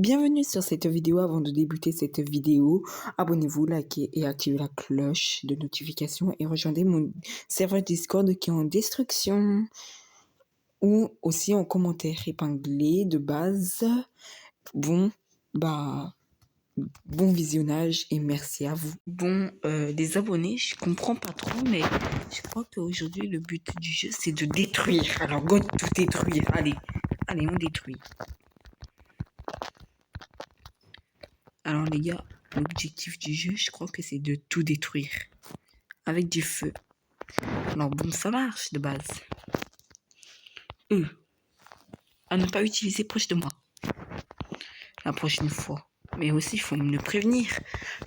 Bienvenue sur cette vidéo. Avant de débuter cette vidéo, abonnez-vous, likez et activez la cloche de notification et rejoignez mon serveur Discord qui est en description ou aussi en commentaire épinglé de base. Bon visionnage et merci à vous. Les abonnés, je comprends pas trop, mais je crois qu'aujourd'hui le but du jeu c'est de détruire. Alors go tout détruire. Allez, on détruit. Alors les gars, l'objectif du jeu, je crois que c'est de tout détruire. Avec du feu. Alors bon, ça marche de base. À ne pas utiliser proche de moi. La prochaine fois. Mais aussi, il faut me le prévenir.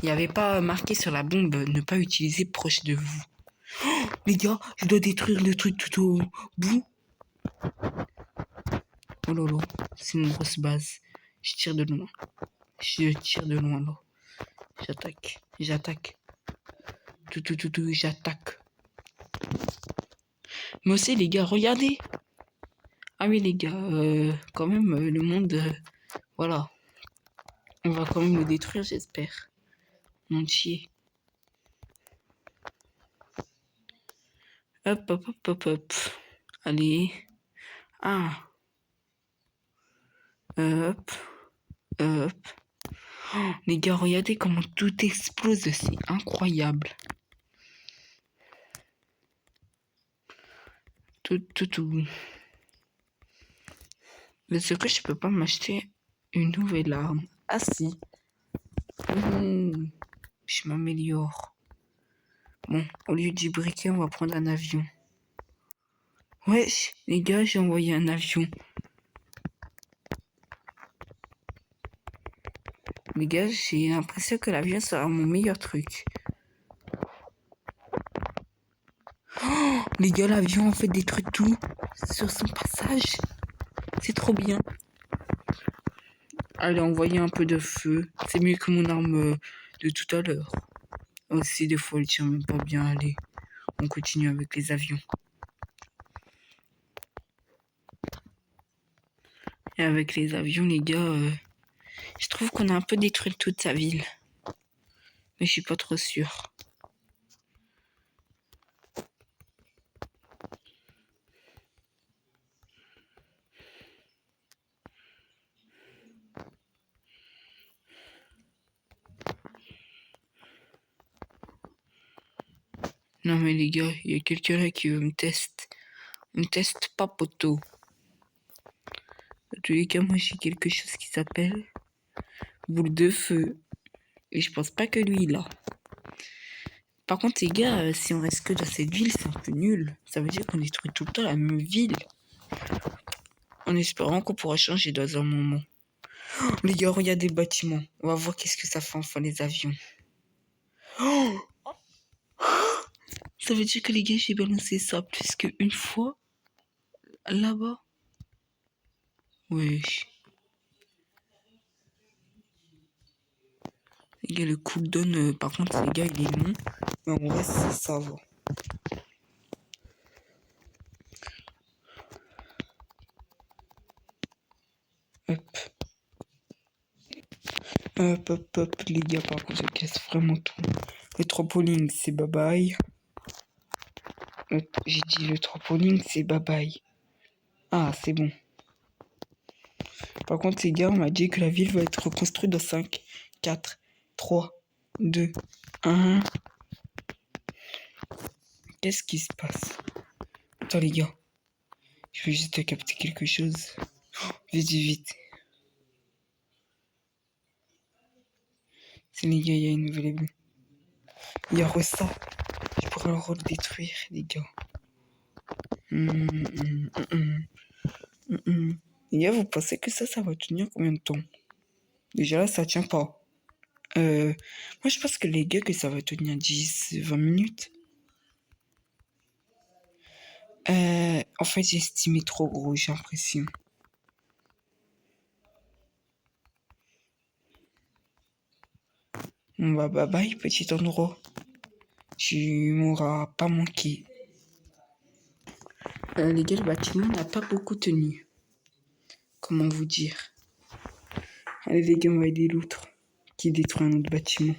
Il n'y avait pas marqué sur la bombe, ne pas utiliser proche de vous. Oh, les gars, je dois détruire le truc tout au bout. Oh lolo, c'est une grosse base. Je tire de loin. Là. J'attaque. J'attaque. Mais aussi, les gars, regardez. Ah oui, les gars, quand même, le monde, voilà. On va quand même le détruire, j'espère. Entier. Hop. Allez. Ah. Hop. Oh, les gars, regardez comment tout explose, c'est incroyable. Tout. Mais ce que je peux pas m'acheter une nouvelle arme. Ah si. Je m'améliore. Bon, au lieu du briquet, on va prendre un avion. Wesh, les gars, j'ai envoyé un avion. Les gars, j'ai l'impression que l'avion sera mon meilleur truc. Oh, les gars, l'avion en fait détruit tout sur son passage. C'est trop bien. Allez, envoyer un peu de feu. C'est mieux que mon arme de tout à l'heure. Aussi, des fois, elle tient même pas bien. Allez, on continue avec les avions. Et avec les avions, les gars, je trouve qu'on a un peu détruit toute sa ville. Mais je suis pas trop sûr. Non mais les gars, il y a quelqu'un là qui veut me tester. Me teste pas, poteau. Dans tous les cas, moi j'ai quelque chose qui s'appelle boule de feu. Et je pense pas que lui là. Par contre les gars, si on reste que dans cette ville, c'est un peu nul. Ça veut dire qu'on détruit tout le temps la même ville. En espérant qu'on pourra changer dans un moment. Oh, les gars, regardez le bâtiment. On va voir qu'est-ce que ça fait enfin les avions. Oh, ça veut dire que les gars, j'ai balancé ça plus qu'une fois. Là-bas. Wesh. Les gars, le cooldown, par contre, les gars, il est long. Mais en vrai, ça va. Hop, les gars, par contre, je casse vraiment tout. Le trampoline, c'est bye bye. J'ai dit le trampoline, c'est bye bye. Ah, c'est bon. Par contre, les gars, on m'a dit que la ville va être reconstruite dans 5, 4, 3, 2, 1. Qu'est-ce qui se passe? Attends, les gars. Je vais juste capter quelque chose. Oh, vite. C'est les gars, il y a une nouvelle ébouille. Il y a ça. Je pourrais le redétruire, les gars. Les gars, vous pensez que ça va tenir combien de temps? Déjà là, ça tient pas. Moi, je pense que les gars, que ça va tenir 10, 20 minutes. En fait, j'ai estimé trop gros, j'ai l'impression. Bon, bah, bye bye, petit endroit. Tu m'auras pas manqué. Les gars, le bâtiment n'a pas beaucoup tenu. Comment vous dire? Allez les gars, on va aider l'autre qui détruit un autre bâtiment.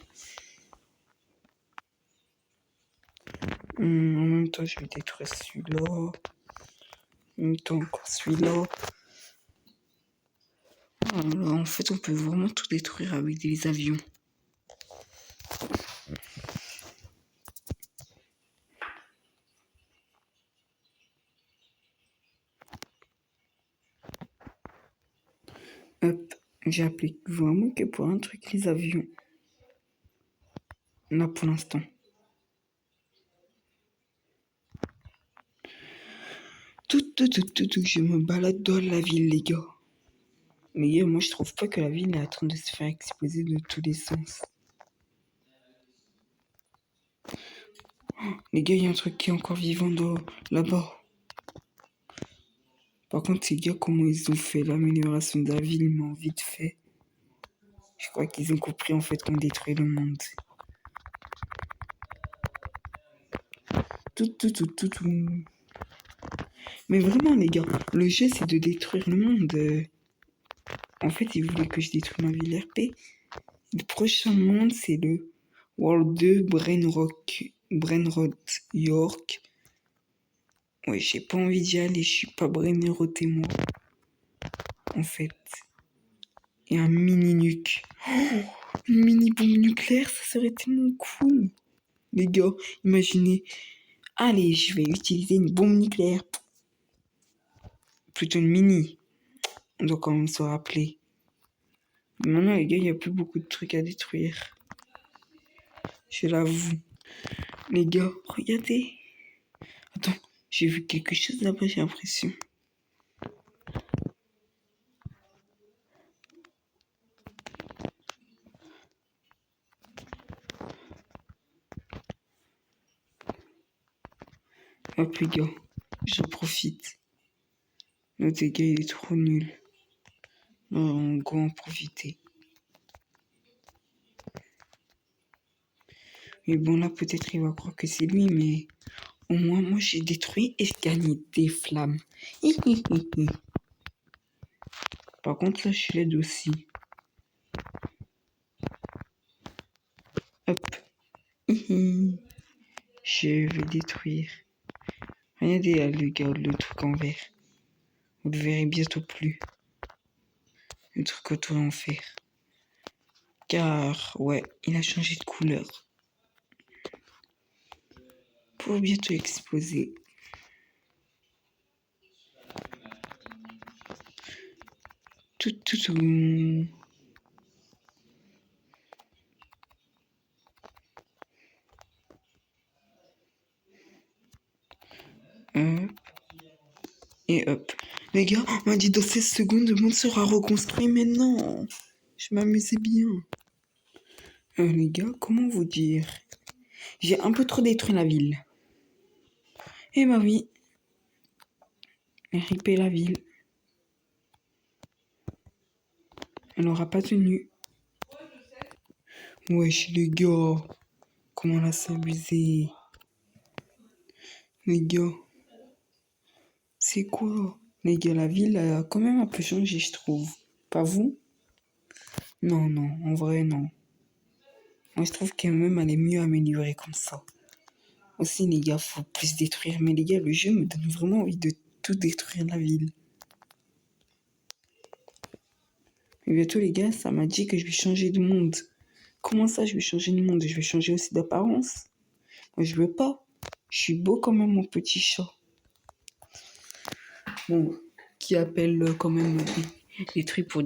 En même temps, je vais détruire celui-là. En même temps, encore celui-là. Alors, en fait, on peut vraiment tout détruire avec des avions. Hop, j'applique vraiment que pour un truc les avions. Là, pour l'instant. Je me balade dans la ville, les gars. Mais moi, je trouve pas que la ville est en train de se faire exploser de tous les sens. Les gars, il y a un truc qui est encore vivant là-bas. Par contre, ces gars, comment ils ont fait l'amélioration de la ville, mais en vite fait. Je crois qu'ils ont compris en fait qu'on détruit le monde. Mais vraiment, les gars, le jeu c'est de détruire le monde. En fait, ils voulaient que je détruise ma ville RP. Le prochain monde, c'est le World 2 Brainrot York. Ouais, j'ai pas envie d'y aller, je suis pas brainroté moi. En fait. Et un mini nuque. Oh, une mini bombe nucléaire, ça serait tellement cool. Les gars, imaginez. Allez, je vais utiliser une bombe nucléaire. Plutôt une mini. On doit quand même se rappeler. Maintenant, les gars, il n'y a plus beaucoup de trucs à détruire. Je l'avoue. Les gars, regardez. Attends, j'ai vu quelque chose là-bas, j'ai l'impression. Hop, les gars, j'en profite. Notre gars, il est trop nul. On va en profiter. Mais bon, là, peut-être il va croire que c'est lui, mais au moins, moi, j'ai détruit et je gagne des flammes. Par contre, là, je suis laid aussi. Hop. Je vais détruire. Regardez là, le gars, le truc en vert. Vous le verrez bientôt plus. Le truc autour en fer. Car, ouais, il a changé de couleur. Pour bientôt exploser. Tout. Hop. Et hop. Les gars, on m'a dit dans 16 secondes, le monde sera reconstruit, mais non. Je m'amusais bien. Les gars, comment vous dire? J'ai un peu trop détruit la ville. Eh bah oui. Ripé la ville. Elle n'aura pas tenu. Wesh les gars. Comment on a s'amuser. Les gars. C'est quoi? Les gars, la ville a quand même un peu changé, je trouve. Pas vous? Non, en vrai, non. Moi, je trouve qu'elle même elle est mieux améliorée comme ça. Aussi, les gars, faut plus détruire. Mais les gars, le jeu me donne vraiment envie de tout détruire la ville. Et bientôt, les gars, ça m'a dit que je vais changer de monde. Comment ça, je vais changer de monde? Je vais changer aussi d'apparence? Moi, je veux pas. Je suis beau quand même, mon petit chat. Bon, qui appelle quand même des trucs pour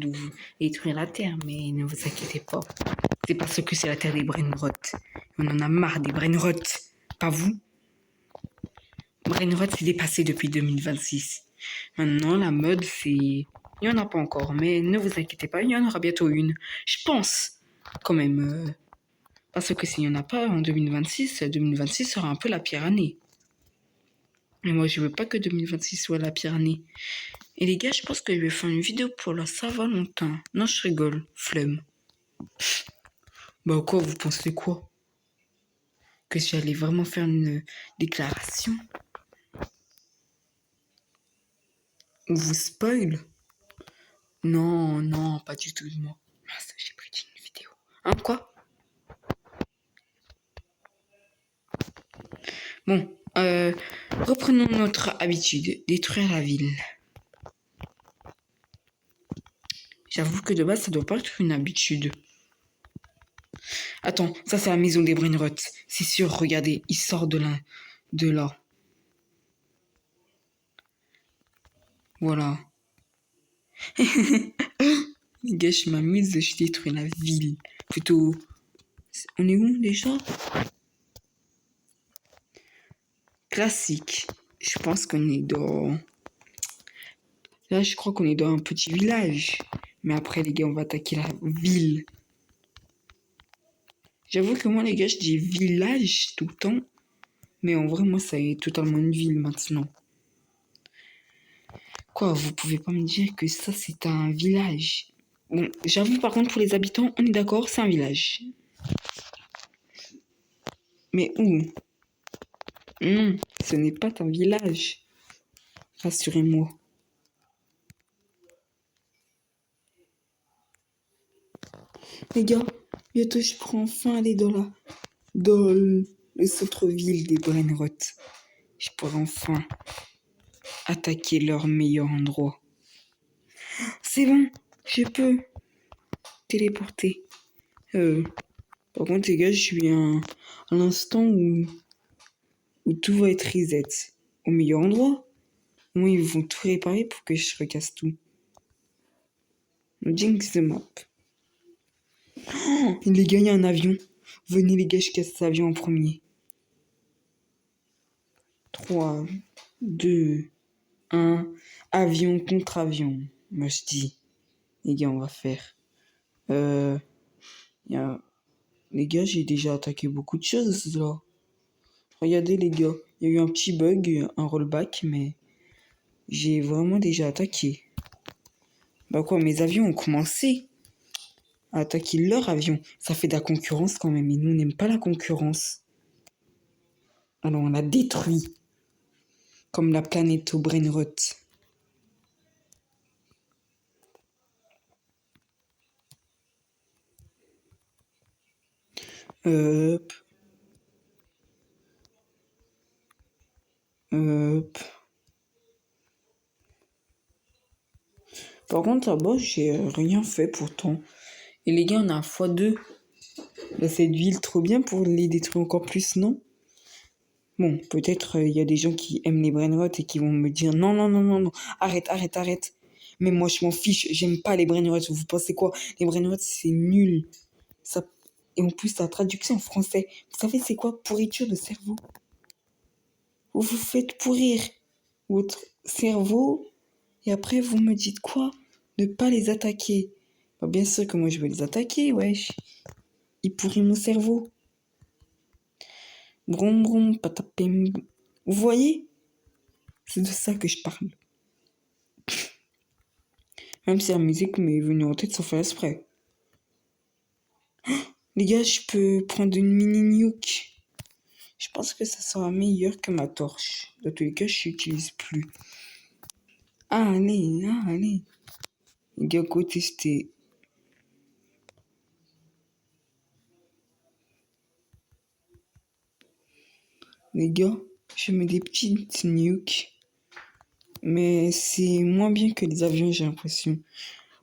détruire la Terre, mais ne vous inquiétez pas. C'est parce que c'est la Terre des brainrots. On en a marre des brainrots. Pas vous? Brainrot, c'est dépassé depuis 2026. Maintenant, la mode, c'est... Il n'y en a pas encore, mais ne vous inquiétez pas, il y en aura bientôt une. Je pense, quand même. Parce que s'il n'y en a pas en 2026, 2026 sera un peu la pire année. Et moi, je veux pas que 2026 soit la pire année. Et les gars, je pense que je vais faire une vidéo pour la Saint-Valentin. Non, je rigole. Flemme. Bah quoi, vous pensez quoi? Que j'allais vraiment faire une déclaration? Ou vous spoil? Non, pas du tout de moi. Mince, j'ai pris une vidéo. Hein, quoi? Bon, reprenons notre habitude, détruire la ville. J'avoue que de base, ça doit pas être une habitude. Attends, ça c'est la maison des Brainrots. C'est sûr, regardez, il sort de là. Voilà. Les gars, je m'amuse, je détruis la ville. Plutôt... On est où déjà? Classique. Je pense qu'on est dans... Là, je crois qu'on est dans un petit village. Mais après, les gars, on va attaquer la ville. J'avoue que moi, les gars, je dis village tout le temps. Mais en vrai, moi, ça est totalement une ville maintenant. Quoi, vous pouvez pas me dire que ça, c'est un village? Bon, j'avoue, par contre, pour les habitants, on est d'accord, c'est un village. Mais où? Non, ce n'est pas un village. Rassurez-moi. Les gars, bientôt je pourrai enfin aller dans le centre-ville des Brainrots. Je pourrai enfin attaquer leur meilleur endroit. C'est bon, je peux téléporter. Par contre, les gars, je suis à l'instant où tout va être reset. Au meilleur endroit. Moi, ils vont tout réparer pour que je recasse tout. Jinx the map. Oh, les gars, il y a un avion. Venez, les gars, je casse cet avion en premier. 3, 2, 1. Avion contre avion. Moi, je dis. Les gars, on va faire. Les gars, j'ai déjà attaqué beaucoup de choses, là. Regardez, les gars. Il y a eu un petit bug, un rollback, mais... J'ai vraiment déjà attaqué. Bah quoi, mes avions ont commencé à attaquer leur avion. Ça fait de la concurrence quand même, et nous, on n'aime pas la concurrence. Alors, on l'a détruit. Comme la planète au Brainrot. Hop. Par contre, là-bas, j'ai rien fait pourtant. Et les gars, on a un x2 dans cette ville, trop bien pour les détruire encore plus, non? Bon, peut-être il y a des gens qui aiment les Brainrots et qui vont me dire non, non, non, non, non, arrête. Mais moi, je m'en fiche, j'aime pas les Brainrots. Vous pensez quoi? Les Brainrots, c'est nul. Ça... Et en plus, la traduction en français, vous savez, c'est quoi? Pourriture de cerveau. Vous vous faites pourrir votre cerveau et après, vous me dites quoi? Ne pas les attaquer. Bah, bien sûr que moi, je vais les attaquer, wesh. Ils pourrissent mon cerveau. Brom brom, patapim. Vous voyez? C'est de ça que je parle. Même si la musique m'est venue en tête sans faire exprès. Les gars, je peux prendre une mini nuke. Je pense que ça sera meilleur que ma torche. Dans tous les cas, je n'utilise plus. Allez. Les gars, go tester. Les gars, je mets des petites nukes. Mais c'est moins bien que les avions, j'ai l'impression.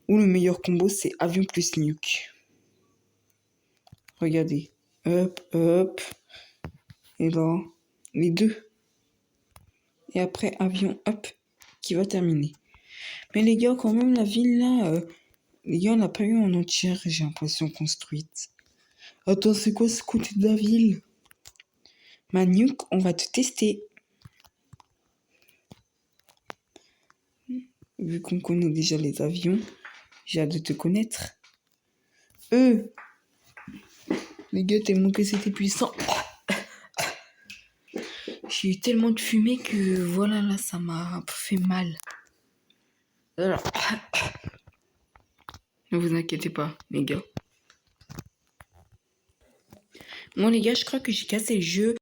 Ou le meilleur combo, c'est avion plus nuke. Regardez. Hop. Et là, les deux. Et après, avion, hop, qui va terminer. Mais les gars, quand même, la ville, là, les gars, on n'a pas eu en entière, j'ai l'impression, construite. Attends, c'est quoi ce côté de la ville? Ma nuke, on va te tester. Vu qu'on connaît déjà les avions, j'ai hâte de te connaître. Les gars, tellement que c'était puissant. J'ai eu tellement de fumée que voilà, là, ça m'a un peu fait mal. Alors, ne vous inquiétez pas, les gars. Bon, les gars, je crois que j'ai cassé le jeu.